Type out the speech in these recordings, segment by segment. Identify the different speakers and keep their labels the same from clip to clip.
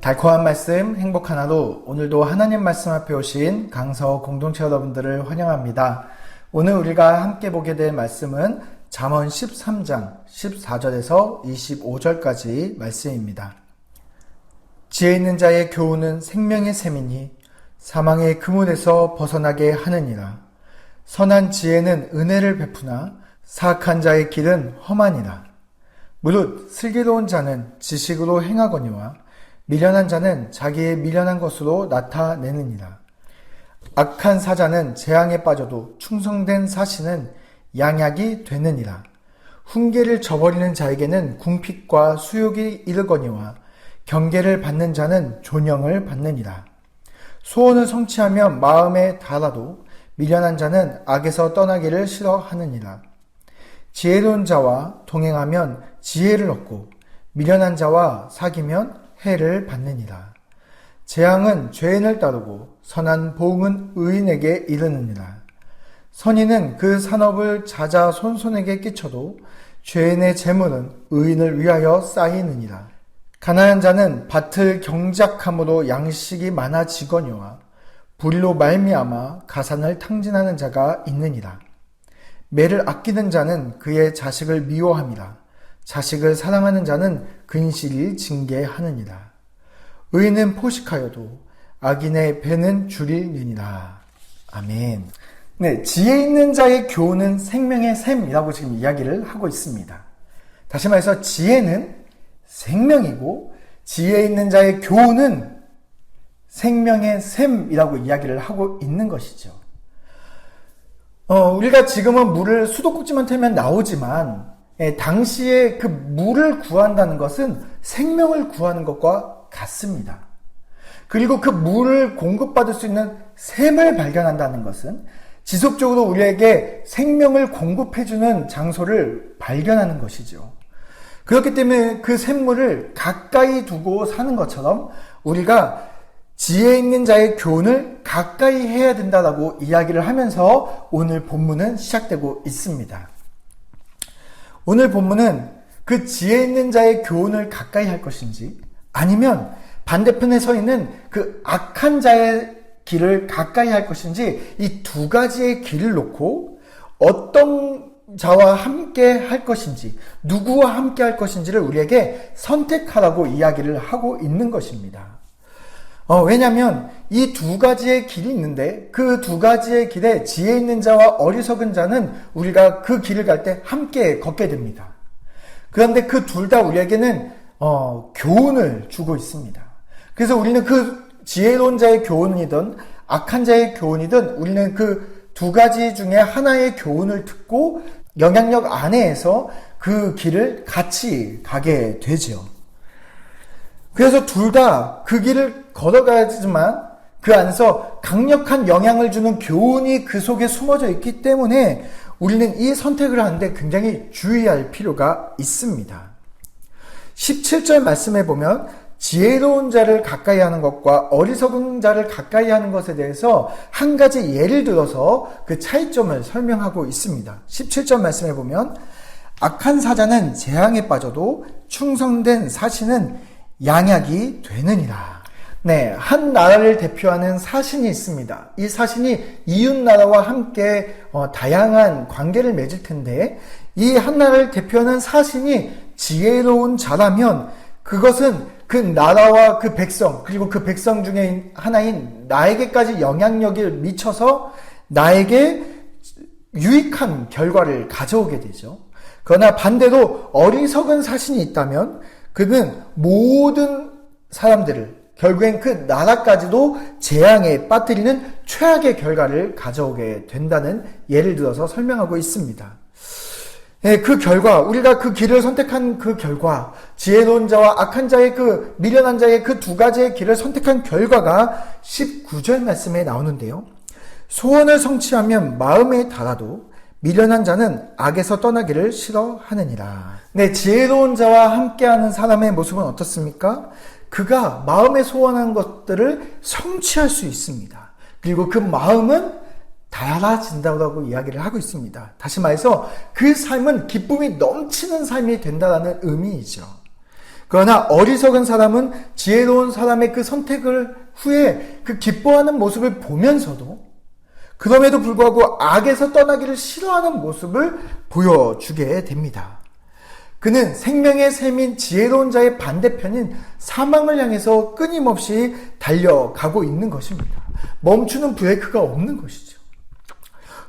Speaker 1: 달콤한 말씀, 행복한 하루. 오늘도 하나님 말씀 앞에 오신 강서 공동체 여러분들을 환영합니다. 오늘 우리가 함께 보게 될 말씀은 잠언 13장 14절에서 25절까지 말씀입니다. 지혜 있는 자의 교훈은 생명의 샘이니 사망의 그물에서 벗어나게 하느니라. 선한 지혜는 은혜를 베푸나 사악한 자의 길은 험하니라. 무릇 슬기로운 자는 지식으로 행하거니와 미련한 자는 자기의 미련한 것으로 나타내느니라. 악한 사자는 재앙에 빠져도 충성된 사신은 양약이 되느니라. 훈계를 저버리는 자에게는 궁핍과 수욕이 이르거니와 경계를 받는 자는 존영을 받느니라. 소원을 성취하면 마음에 달아도 미련한 자는 악에서 떠나기를 싫어하느니라. 지혜로운 자와 동행하면 지혜를 얻고 미련한 자와 사귀면 해를 받느니라. 재앙은 죄인을 따르고 선한 보응은 의인에게 이르느니라. 선인은 그 산업을 자자손손에게 끼쳐도 죄인의 재물은 의인을 위하여 쌓이느니라. 가난한 자는 밭을 경작함으로 양식이 많아지거니와 불로 말미암아 가산을 탕진하는 자가 있느니라. 매를 아끼는 자는 그의 자식을 미워함이라. 자식을 사랑하는 자는 근실이 징계하느니라. 의인은 포식하여도 악인의 배는 줄이느니라. 아멘. 네, 지혜 있는 자의 교훈은 생명의 샘이라고 지금 이야기를 하고 있습니다. 다시 말해서 지혜는 생명이고 지혜 있는 자의 교훈은 생명의 샘이라고 이야기를 하고 있는 것이죠. 우리가 지금은 물을 수도꼭지만 틀면 나오지만 당시에 그 물을 구한다는 것은 생명을 구하는 것과 같습니다. 그리고 그 물을 공급받을 수 있는 샘을 발견한다는 것은 지속적으로 우리에게 생명을 공급해주는 장소를 발견하는 것이죠. 그렇기 때문에 그 샘물을 가까이 두고 사는 것처럼 우리가 지혜 있는 자의 교훈을 가까이 해야 된다라고 이야기를 하면서 오늘 본문은 시작되고 있습니다. 오늘 본문은 그 지혜 있는 자의 교훈을 가까이 할 것인지 아니면 반대편에 서 있는 그 악한 자의 길을 가까이 할 것인지 이 두 가지의 길을 놓고 어떤 자와 함께 할 것인지 누구와 함께 할 것인지를 우리에게 선택하라고 이야기를 하고 있는 것입니다. 왜냐하면 이 두 가지의 길이 있는데 그 두 가지의 길에 지혜 있는 자와 어리석은 자는 우리가 그 길을 갈 때 함께 걷게 됩니다. 그런데 그 둘 다 우리에게는 교훈을 주고 있습니다. 그래서 우리는 그 지혜로운 자의 교훈이든 악한 자의 교훈이든 우리는 그 두 가지 중에 하나의 교훈을 듣고 영향력 안에서 그 길을 같이 가게 되죠. 그래서 둘 다 그 길을 걸어가야지만 그 안에서 강력한 영향을 주는 교훈이 그 속에 숨어져 있기 때문에 우리는 이 선택을 하는데 굉장히 주의할 필요가 있습니다. 17절 말씀에 보면 지혜로운 자를 가까이 하는 것과 어리석은 자를 가까이 하는 것에 대해서 한 가지 예를 들어서 그 차이점을 설명하고 있습니다. 17절 말씀에 보면 악한 사자는 재앙에 빠져도 충성된 사신은 양약이 되느니라. 네, 한 나라를 대표하는 사신이 있습니다. 이 사신이 이웃 나라와 함께 다양한 관계를 맺을 텐데 이 한 나라를 대표하는 사신이 지혜로운 자라면 그것은 그 나라와 그 백성 그리고 그 백성 중에 하나인 나에게까지 영향력을 미쳐서 나에게 유익한 결과를 가져오게 되죠. 그러나 반대로 어리석은 사신이 있다면 그는 모든 사람들을 결국엔 그 나라까지도 재앙에 빠뜨리는 최악의 결과를 가져오게 된다는 예를 들어서 설명하고 있습니다. 그 결과, 우리가 그 길을 선택한 그 결과, 지혜로운 자와 악한 자의 그 미련한 자의 그 두 가지의 길을 선택한 결과가 19절 말씀에 나오는데요. 소원을 성취하면 마음에 달아도 미련한 자는 악에서 떠나기를 싫어하느니라. 네, 지혜로운 자와 함께하는 사람의 모습은 어떻습니까? 그가 마음에 소원한 것들을 성취할 수 있습니다. 그리고 그 마음은 달아진다고 이야기를 하고 있습니다. 다시 말해서 그 삶은 기쁨이 넘치는 삶이 된다는 의미이죠. 그러나 어리석은 사람은 지혜로운 사람의 그 선택을 후에 그 기뻐하는 모습을 보면서도 그럼에도 불구하고 악에서 떠나기를 싫어하는 모습을 보여주게 됩니다. 그는 생명의 샘인 지혜로운 자의 반대편인 사망을 향해서 끊임없이 달려가고 있는 것입니다. 멈추는 브레이크가 없는 것이죠.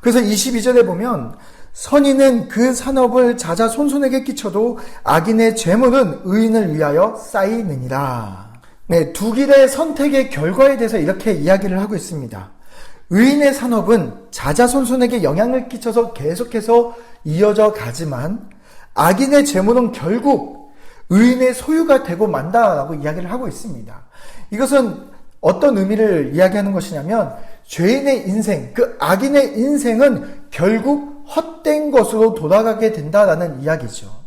Speaker 1: 그래서 22절에 보면 선인은 그 산업을 자자손손에게 끼쳐도 악인의 죄물은 의인을 위하여 쌓이느니라. 네, 두 길의 선택의 결과에 대해서 이렇게 이야기를 하고 있습니다. 의인의 산업은 자자손손에게 영향을 끼쳐서 계속해서 이어져 가지만 악인의 재물은 결국 의인의 소유가 되고 만다라고 이야기를 하고 있습니다. 이것은 어떤 의미를 이야기하는 것이냐면 죄인의 인생, 그 악인의 인생은 결국 헛된 것으로 돌아가게 된다라는 이야기죠.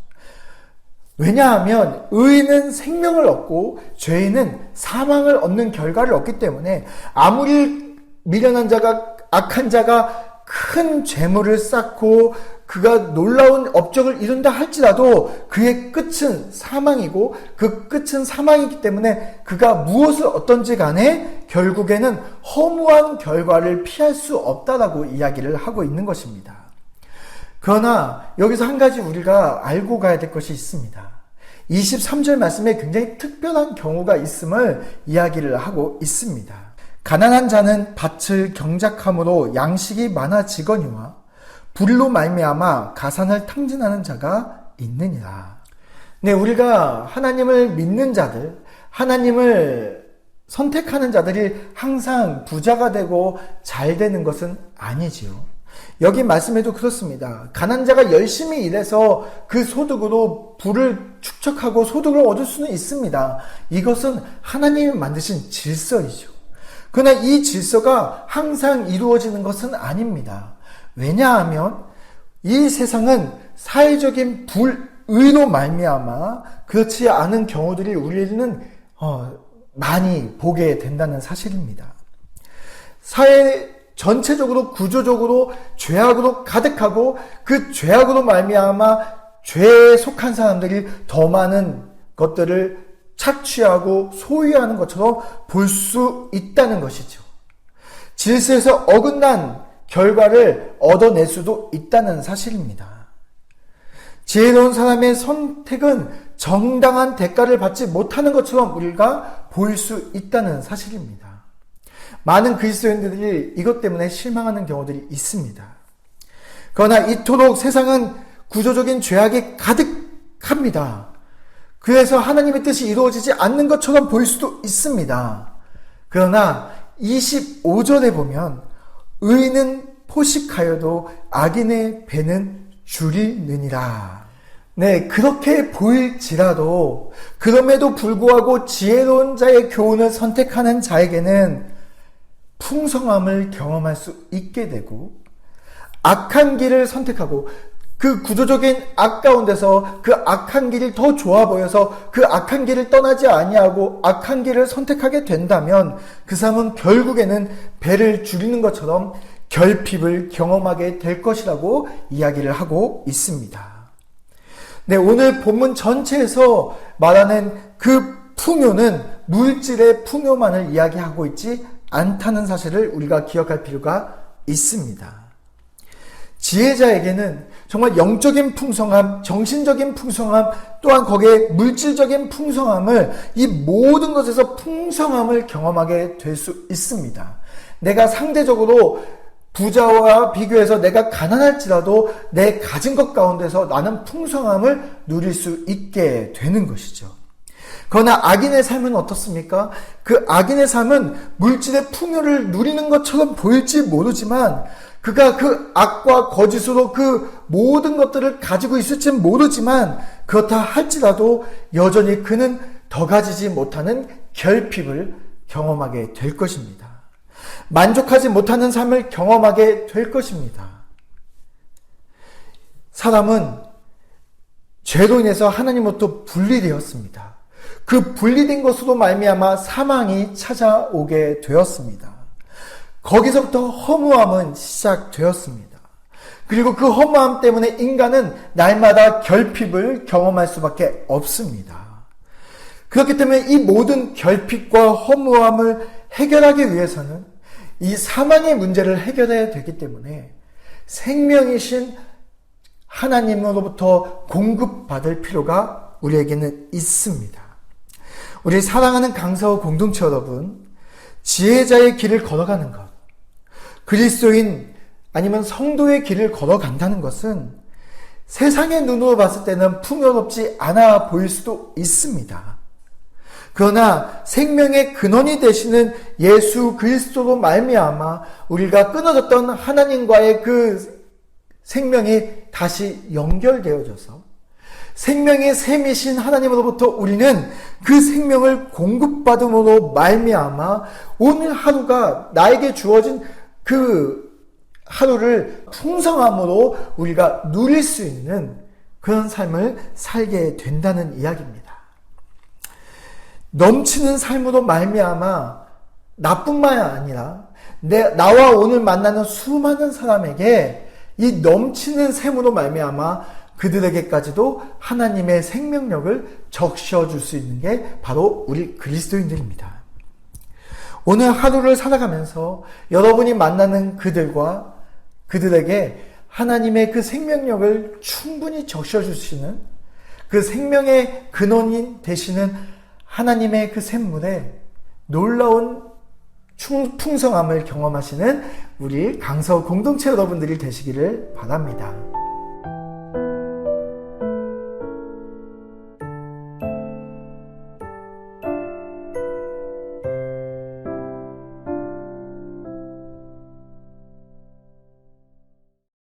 Speaker 1: 왜냐하면 의인은 생명을 얻고 죄인은 사망을 얻는 결과를 얻기 때문에 아무리 미련한 자가 악한 자가 큰 재물을 쌓고 그가 놀라운 업적을 이룬다 할지라도 그의 끝은 사망이고 그 끝은 사망이기 때문에 그가 무엇을 얻던지 간에 결국에는 허무한 결과를 피할 수 없다라고 이야기를 하고 있는 것입니다. 그러나 여기서 한 가지 우리가 알고 가야 될 것이 있습니다. 23절 말씀에 굉장히 특별한 경우가 있음을 이야기를 하고 있습니다. 가난한 자는 밭을 경작함으로 양식이 많아지거니와 불로 말미암아 가산을 탕진하는 자가 있느니라. 네, 우리가 하나님을 믿는 자들, 하나님을 선택하는 자들이 항상 부자가 되고 잘 되는 것은 아니지요. 여기 말씀에도 그렇습니다. 가난한 자가 열심히 일해서 그 소득으로 부를 축적하고 소득을 얻을 수는 있습니다. 이것은 하나님이 만드신 질서이죠. 그러나 이 질서가 항상 이루어지는 것은 아닙니다. 왜냐하면 이 세상은 사회적인 불의로 말미암아 그렇지 않은 경우들이 우리는 많이 보게 된다는 사실입니다. 사회 전체적으로 구조적으로 죄악으로 가득하고 그 죄악으로 말미암아 죄에 속한 사람들이 더 많은 것들을 착취하고 소유하는 것처럼 볼 수 있다는 것이죠. 질서에서 어긋난 결과를 얻어낼 수도 있다는 사실입니다. 지혜로운 사람의 선택은 정당한 대가를 받지 못하는 것처럼 우리가 보일 수 있다는 사실입니다. 많은 그리스도인들이 이것 때문에 실망하는 경우들이 있습니다. 그러나 이토록 세상은 구조적인 죄악이 가득합니다. 그래서 하나님의 뜻이 이루어지지 않는 것처럼 보일 수도 있습니다. 그러나 25절에 보면 의인은 포식하여도 악인의 배는 줄이느니라. 네, 그렇게 보일지라도 그럼에도 불구하고 지혜로운 자의 교훈을 선택하는 자에게는 풍성함을 경험할 수 있게 되고 악한 길을 선택하고 그 구조적인 악 가운데서 그 악한 길이 더 좋아 보여서 그 악한 길을 떠나지 아니하고 악한 길을 선택하게 된다면 그 사람은 결국에는 배를 줄이는 것처럼 결핍을 경험하게 될 것이라고 이야기를 하고 있습니다. 네, 오늘 본문 전체에서 말하는 그 풍요는 물질의 풍요만을 이야기하고 있지 않다는 사실을 우리가 기억할 필요가 있습니다. 지혜자에게는 정말 영적인 풍성함, 정신적인 풍성함, 또한 거기에 물질적인 풍성함을 이 모든 것에서 풍성함을 경험하게 될 수 있습니다. 내가 상대적으로 부자와 비교해서 내가 가난할지라도 내 가진 것 가운데서 나는 풍성함을 누릴 수 있게 되는 것이죠. 그러나 악인의 삶은 어떻습니까? 그 악인의 삶은 물질의 풍요를 누리는 것처럼 보일지 모르지만 그가 그 악과 거짓으로 그 모든 것들을 가지고 있을지 모르지만 그렇다 할지라도 여전히 그는 더 가지지 못하는 결핍을 경험하게 될 것입니다. 만족하지 못하는 삶을 경험하게 될 것입니다. 사람은 죄로 인해서 하나님으로부터 분리되었습니다. 그 분리된 것으로 말미암아 사망이 찾아오게 되었습니다. 거기서부터 허무함은 시작되었습니다. 그리고 그 허무함 때문에 인간은 날마다 결핍을 경험할 수밖에 없습니다. 그렇기 때문에 이 모든 결핍과 허무함을 해결하기 위해서는 이 사망의 문제를 해결해야 되기 때문에 생명이신 하나님으로부터 공급받을 필요가 우리에게는 있습니다. 우리 사랑하는 강사호 공동체 여러분, 지혜자의 길을 걸어가는 것, 그리스도인 아니면 성도의 길을 걸어간다는 것은 세상의 눈으로 봤을 때는 풍요롭지 않아 보일 수도 있습니다. 그러나 생명의 근원이 되시는 예수 그리스도로 말미암아 우리가 끊어졌던 하나님과의 그 생명이 다시 연결되어져서 생명의 샘이신 하나님으로부터 우리는 그 생명을 공급받음으로 말미암아 오늘 하루가 나에게 주어진 그 하루를 풍성함으로 우리가 누릴 수 있는 그런 삶을 살게 된다는 이야기입니다. 넘치는 삶으로 말미암아 나뿐만 아니라 나와 오늘 만나는 수많은 사람에게 이 넘치는 샘으로 말미암아 그들에게까지도 하나님의 생명력을 적셔줄 수 있는 게 바로 우리 그리스도인들입니다. 오늘 하루를 살아가면서 여러분이 만나는 그들에게 하나님의 그 생명력을 충분히 적셔주시는 그 생명의 근원이 되시는 하나님의 그 샘물에 놀라운 풍성함을 경험하시는 우리 강서 공동체 여러분들이 되시기를 바랍니다.